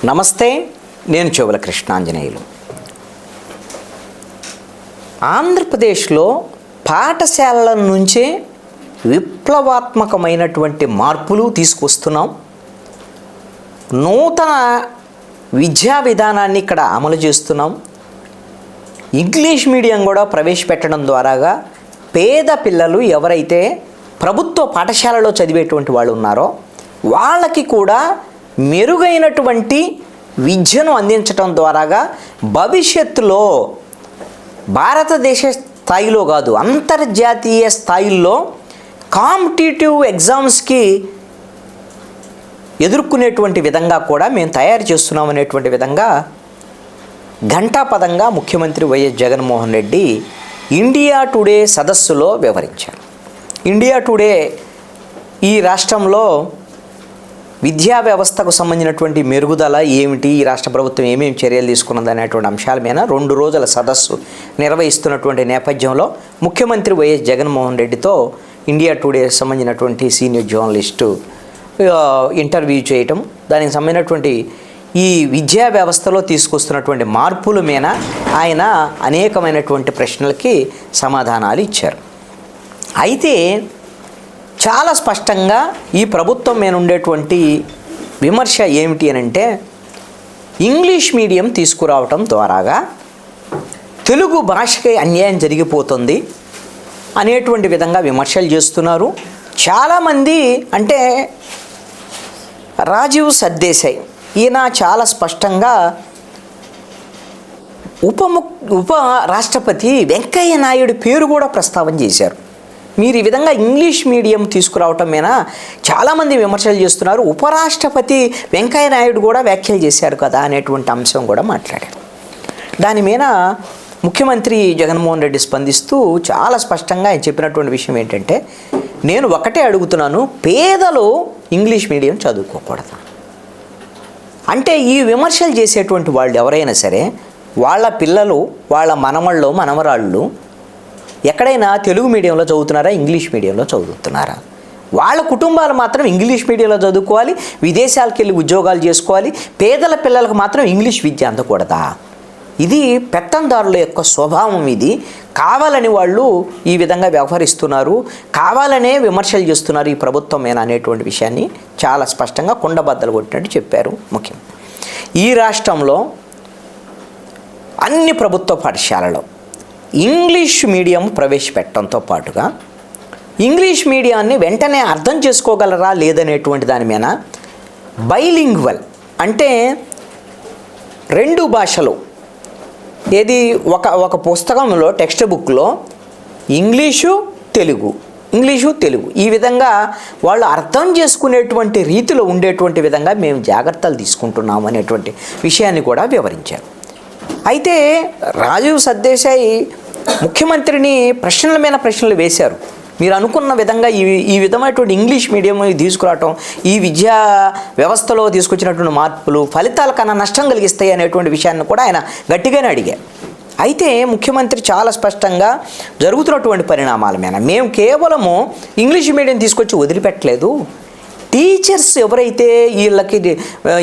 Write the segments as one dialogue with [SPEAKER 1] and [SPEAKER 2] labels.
[SPEAKER 1] నమస్తే, నేను చెవుల కృష్ణాంజనేయులు. ఆంధ్రప్రదేశ్లో పాఠశాలల నుంచే విప్లవాత్మకమైనటువంటి మార్పులు తీసుకొస్తున్నాం. నూతన విద్యా విధానాన్ని ఇక్కడ అమలు చేస్తున్నాం. ఇంగ్లీష్ మీడియం కూడా ప్రవేశపెట్టడం ద్వారాగా పేద పిల్లలు ఎవరైతే ప్రభుత్వ పాఠశాలలో చదివేటువంటి వాళ్ళు ఉన్నారో వాళ్ళకి కూడా మెరుగైనటువంటి విద్యను అందించడం ద్వారాగా భవిష్యత్తులో భారతదేశ స్థాయిలో కాదు, అంతర్జాతీయ స్థాయిల్లో కాంపిటేటివ్ ఎగ్జామ్స్కి ఎదుర్కొనేటువంటి విధంగా కూడా మేము తయారు చేస్తున్నాం అనేటువంటి విధంగా ఘంటాపదంగా ముఖ్యమంత్రి YS Jaganmohan Reddy India today సదస్సులో వివరించారు. ఇండియా టుడే ఈ రాష్ట్రంలో విద్యా వ్యవస్థకు సంబంధించినటువంటి మెరుగుదల ఏమిటి, ఈ రాష్ట్ర ప్రభుత్వం ఏమేమి చర్యలు తీసుకున్నది అనేటువంటి అంశాల మీద 2 రోజుల సదస్సు నిర్వహిస్తున్నటువంటి నేపథ్యంలో ముఖ్యమంత్రి వైఎస్ జగన్మోహన్ రెడ్డితో ఇండియా టుడే సంబంధించినటువంటి సీనియర్ జర్నలిస్టు ఇంటర్వ్యూ చేయటం, దానికి సంబంధించినటువంటి ఈ విద్యా వ్యవస్థలో తీసుకొస్తున్నటువంటి మార్పుల మీద ఆయన అనేకమైనటువంటి ప్రశ్నలకి సమాధానాలు ఇచ్చారు. అయితే చాలా స్పష్టంగా ఈ ప్రభుత్వం మీద ఉండేటువంటి విమర్శ ఏమిటి అని అంటే, ఇంగ్లీష్ మీడియం తీసుకురావటం ద్వారాగా తెలుగు భాషకి అన్యాయం జరిగిపోతుంది అనేటువంటి విధంగా విమర్శలు చేస్తున్నారు. చాలామంది అంటే రాజీవ్ సర్దేశాయ్ ఈయన చాలా స్పష్టంగా ఉప రాష్ట్రపతి వెంకయ్య నాయుడు పేరు కూడా ప్రస్తావన చేశారు. మీరు ఈ విధంగా ఇంగ్లీష్ మీడియం తీసుకురావటం మీద చాలామంది విమర్శలు చేస్తున్నారు. ఉపరాష్ట్రపతి వెంకయ్య నాయుడు కూడా వ్యాఖ్యలు చేశారు కదా అనేటువంటి అంశం కూడా మాట్లాడారు. దాని మీద ముఖ్యమంత్రి జగన్మోహన్ రెడ్డి స్పందిస్తూ చాలా స్పష్టంగా ఆయన చెప్పినటువంటి విషయం ఏంటంటే, నేను ఒకటే అడుగుతున్నాను, పేదలు ఇంగ్లీష్ మీడియం చదువుకోకూడదు అంటే ఈ విమర్శలు చేసేటువంటి వాళ్ళు ఎవరైనా సరే వాళ్ళ పిల్లలు, వాళ్ళ మనమళ్ళు మనమరాళ్ళు ఎక్కడైనా తెలుగు మీడియంలో చదువుతున్నారా, ఇంగ్లీష్ మీడియంలో చదువుతున్నారా? వాళ్ళ కుటుంబాలు మాత్రం ఇంగ్లీష్ మీడియంలో చదువుకోవాలి, విదేశాలకు వెళ్ళి ఉద్యోగాలు చేసుకోవాలి, పేదల పిల్లలకు మాత్రం ఇంగ్లీష్ విద్య అందకూడదా? ఇది పెత్తందారుల యొక్క స్వభావం. ఇది కావాలని వాళ్ళు ఈ విధంగా వ్యవహరిస్తున్నారు, కావాలనే విమర్శలు చేస్తున్నారు ఈ ప్రభుత్వం మీద అనేటువంటి విషయాన్ని చాలా స్పష్టంగా కుండబద్దలు కొట్టినట్టు చెప్పారు ముఖ్యమంత్రి. ఈ రాష్ట్రంలో అన్ని ప్రభుత్వ పాఠశాలలో ఇంగ్లీష్ మీడియం ప్రవేశపెట్టడంతో పాటుగా ఇంగ్లీష్ మీడియాన్ని వెంటనే అర్థం చేసుకోగలరా లేదనేటువంటి దాని మీద బైలింగ్వల్ అంటే 2 భాషలు, ఏది ఒక పుస్తకంలో టెక్స్ట్ బుక్లో ఇంగ్లీషు తెలుగు ఈ విధంగా వాళ్ళు అర్థం చేసుకునేటువంటి రీతిలో ఉండేటువంటి విధంగా మేము జాగ్రత్తలు తీసుకుంటున్నాము అనేటువంటి విషయాన్ని కూడా వివరించారు. అయితే రాజీవ్ సర్దేశాయ్ ముఖ్యమంత్రిని ప్రశ్నల మీద ప్రశ్నలు వేశారు. మీరు అనుకున్న విధంగా ఈ విధమైనటువంటి ఇంగ్లీష్ మీడియం తీసుకురావటం, ఈ విద్యా వ్యవస్థలో తీసుకొచ్చినటువంటి మార్పులు ఫలితాల కన్నా నష్టం కలిగిస్తాయి అనేటువంటి విషయాన్ని కూడా ఆయన గట్టిగానే అడిగారు. అయితే ముఖ్యమంత్రి చాలా స్పష్టంగా జరుగుతున్నటువంటి పరిణామాల మీద మేము కేవలము ఇంగ్లీష్ మీడియం తీసుకొచ్చి వదిలిపెట్టలేదు, టీచర్స్ ఎవరైతే వీళ్ళకి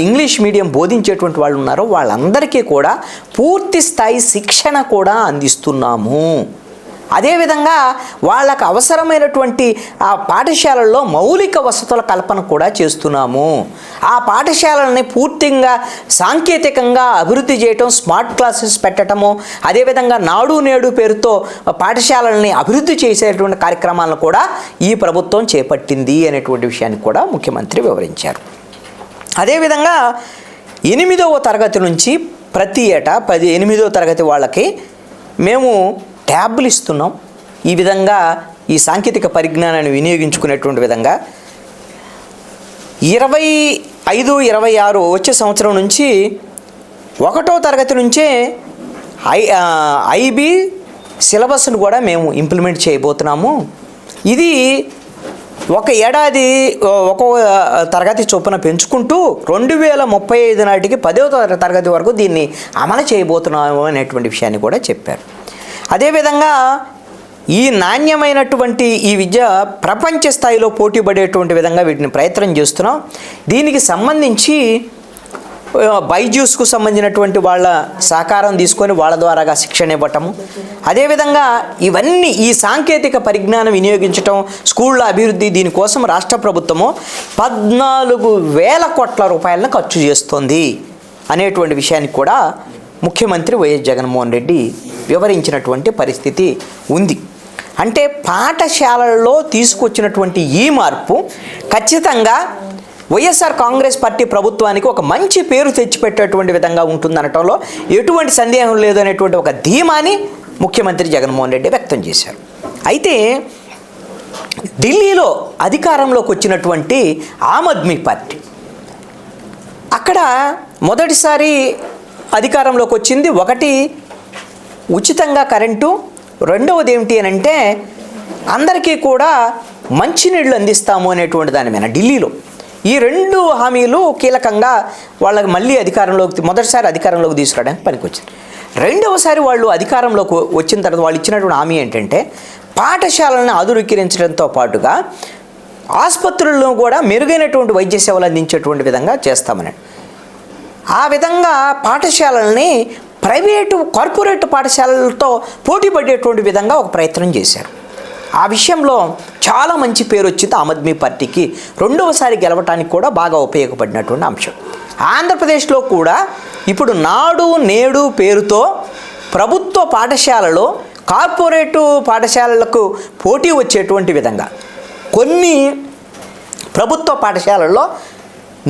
[SPEAKER 1] ఇంగ్లీష్ మీడియం బోధించేటువంటి వాళ్ళు ఉన్నారో వాళ్ళందరికీ కూడా పూర్తి స్థాయి శిక్షణ కూడా అందిస్తున్నాము. అదేవిధంగా వాళ్ళకు అవసరమైనటువంటి ఆ పాఠశాలల్లో మౌలిక వసతుల కల్పన కూడా చేస్తున్నాము. ఆ పాఠశాలలని పూర్తిగా సాంకేతికంగా అభివృద్ధి చేయటం, స్మార్ట్ క్లాసెస్ పెట్టడము, అదేవిధంగా నాడు నేడు పేరుతో పాఠశాలల్ని అభివృద్ధి చేసేటువంటి కార్యక్రమాలను కూడా ఈ ప్రభుత్వం చేపట్టింది అనేటువంటి విషయాన్ని కూడా ముఖ్యమంత్రి వివరించారు. అదేవిధంగా 8వ తరగతి నుంచి ప్రతి ఏటా 8వ తరగతి వాళ్ళకి మేము ట్యాబ్లు ఇస్తున్నాం. ఈ విధంగా ఈ సాంకేతిక పరిజ్ఞానాన్ని వినియోగించుకునేటువంటి విధంగా 25, 26 వచ్చే సంవత్సరం నుంచి 1వ తరగతి నుంచే ఐబీ సిలబస్ను కూడా మేము ఇంప్లిమెంట్ చేయబోతున్నాము. ఇది ఒక ఏడాది ఒక్కో తరగతి చొప్పున పెంచుకుంటూ 2035 నాటికి 10వ తరగతి వరకు దీన్ని అమలు చేయబోతున్నాము అనేటువంటి విషయాన్ని కూడా చెప్పారు. అదేవిధంగా ఈ నాణ్యమైనటువంటి ఈ విద్య ప్రపంచ స్థాయిలో పోటీ పడేటువంటి విధంగా వీటిని ప్రయత్నం చేస్తున్నాం. దీనికి సంబంధించి బైజూస్కు సంబంధించినటువంటి వాళ్ళ సహకారం తీసుకొని వాళ్ళ ద్వారాగా శిక్షణ ఇవ్వటము, అదేవిధంగా ఇవన్నీ ఈ సాంకేతిక పరిజ్ఞానం వినియోగించటం, స్కూళ్ళ అభివృద్ధి, దీనికోసం రాష్ట్ర ప్రభుత్వము 14,000 కోట్ల రూపాయలను ఖర్చు చేస్తుంది అనేటువంటి విషయానికి కూడా ముఖ్యమంత్రి వైఎస్ జగన్మోహన్ రెడ్డి వివరించినటువంటి పరిస్థితి ఉంది. అంటే పాఠశాలల్లో తీసుకొచ్చినటువంటి ఈ మార్పు ఖచ్చితంగా వైఎస్ఆర్ కాంగ్రెస్ పార్టీ ప్రభుత్వానికి ఒక మంచి పేరు తెచ్చిపెట్టేటువంటి విధంగా ఉంటుందనటంలో ఎటువంటి సందేహం లేదు అనేటువంటి ఒక ధీమాని ముఖ్యమంత్రి జగన్మోహన్ రెడ్డి వ్యక్తం చేశారు. అయితే ఢిల్లీలో అధికారంలోకి వచ్చినటువంటి ఆమ్ ఆద్మీ పార్టీ అక్కడ మొదటిసారి అధికారంలోకి వచ్చింది. ఒకటి, ఉచితంగా కరెంటు, రెండవది ఏమిటి అని అంటే అందరికీ కూడా మంచినీళ్ళు అందిస్తాము అనేటువంటి దాని మీద ఢిల్లీలో ఈ 2 హామీలు కీలకంగా వాళ్ళకి మళ్ళీ మొదటిసారి అధికారంలోకి తీసుకురావడానికి పనికొచ్చింది. రెండవసారి వాళ్ళు అధికారంలోకి వచ్చిన తర్వాత వాళ్ళు ఇచ్చినటువంటి హామీ ఏంటంటే పాఠశాలను ఆధునీకరించడంతో పాటుగా ఆసుపత్రుల్లో కూడా మెరుగైనటువంటి వైద్య సేవలు అందించేటువంటి విధంగా చేస్తామని. ఆ విధంగా పాఠశాలల్ని కార్పొరేట్ పాఠశాలలతో పోటీ పడేటువంటి విధంగా ఒక ప్రయత్నం చేశారు. ఆ విషయంలో చాలా మంచి పేరు వచ్చింది ఆమ్ ఆద్మీ పార్టీకి. రెండవసారి గెలవటానికి కూడా బాగా ఉపయోగపడినటువంటి అంశం. ఆంధ్రప్రదేశ్లో కూడా ఇప్పుడు నాడు నేడు పేరుతో ప్రభుత్వ పాఠశాలలో కార్పొరేటు పాఠశాలలకు పోటీ వచ్చేటువంటి విధంగా కొన్ని ప్రభుత్వ పాఠశాలల్లో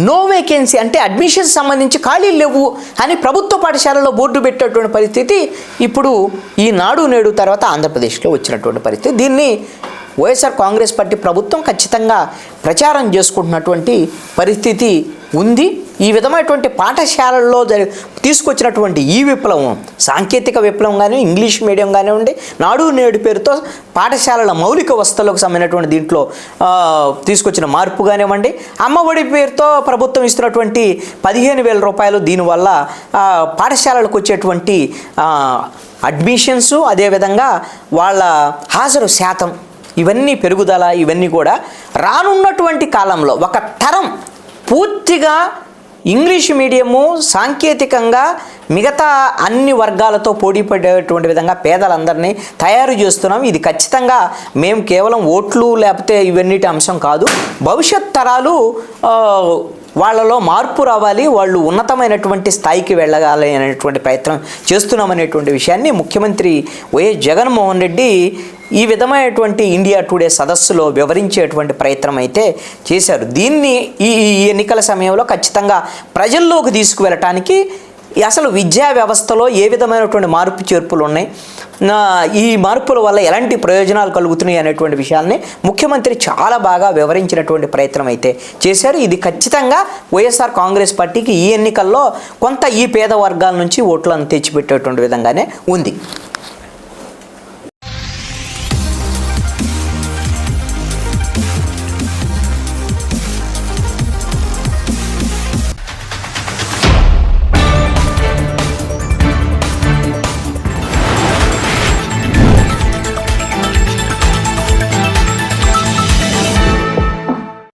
[SPEAKER 1] నో వేకెన్సీ, అంటే అడ్మిషన్స్ సంబంధించి ఖాళీలు లేవు అని ప్రభుత్వ పాఠశాలలో బోర్డు పెట్టేటువంటి పరిస్థితి ఇప్పుడు ఈ నాడు నేడు తర్వాత ఆంధ్రప్రదేశ్లో వచ్చినటువంటి పరిస్థితి. దీన్ని వైఎస్ఆర్ కాంగ్రెస్ పార్టీ ప్రభుత్వం ఖచ్చితంగా ప్రచారం చేసుకుంటున్నటువంటి పరిస్థితి ఉంది. ఈ విధమైనటువంటి పాఠశాలల్లో తీసుకొచ్చినటువంటి ఈ విప్లవం, సాంకేతిక విప్లవం కానీ, ఇంగ్లీష్ మీడియం కానివ్వండి, నాడు నేడు పేరుతో పాఠశాలల మౌలిక వసతులకు సంబంధించినటువంటి దీంట్లో తీసుకొచ్చిన మార్పు కానివ్వండి, అమ్మఒడి పేరుతో ప్రభుత్వం ఇస్తున్నటువంటి 15,000 రూపాయలు, దీనివల్ల పాఠశాలలకు వచ్చేటువంటి అడ్మిషన్స్, అదేవిధంగా వాళ్ళ హాజరు శాతం, ఇవన్నీ పెరుగుదల, ఇవన్నీ కూడా రానున్నటువంటి కాలంలో ఒక తరం పూర్తిగా ఇంగ్లీష్ మీడియము సాంకేతికంగా మిగతా అన్ని వర్గాలతో పోటీ పడేటువంటి విధంగా పేదలందరినీ తయారు చేస్తున్నాం. ఇది ఖచ్చితంగా మేము కేవలం ఓట్లు లేకపోతే ఇవన్నిటి అంశం కాదు, భవిష్యత్ తరాలు వాళ్ళలో మార్పు రావాలి, వాళ్ళు ఉన్నతమైనటువంటి స్థాయికి వెళ్ళగాలి అనేటువంటి ప్రయత్నం చేస్తున్నామనేటువంటి విషయాన్ని ముఖ్యమంత్రి వైఎస్ జగన్మోహన్ రెడ్డి ఈ విధమైనటువంటి ఇండియా టుడే సదస్సులో వివరించేటువంటి ప్రయత్నం అయితే చేశారు. దీన్ని ఈ ఎన్నికల సమయంలో ఖచ్చితంగా ప్రజల్లోకి తీసుకువెళ్ళటానికి అసలు విద్యా వ్యవస్థలో ఏ విధమైనటువంటి మార్పు చేర్పులు ఉన్నాయి, ఈ మార్పుల వల్ల ఎలాంటి ప్రయోజనాలు కలుగుతున్నాయి అనేటువంటి విషయాల్ని ముఖ్యమంత్రి చాలా బాగా వివరించినటువంటి ప్రయత్నం అయితే చేశారు. ఇది ఖచ్చితంగా వైఎస్ఆర్ కాంగ్రెస్ పార్టీకి ఈ ఎన్నికల్లో కొంత ఈ పేద వర్గాల నుంచి ఓట్లను తెచ్చిపెట్టేటువంటి విధంగానే ఉంది.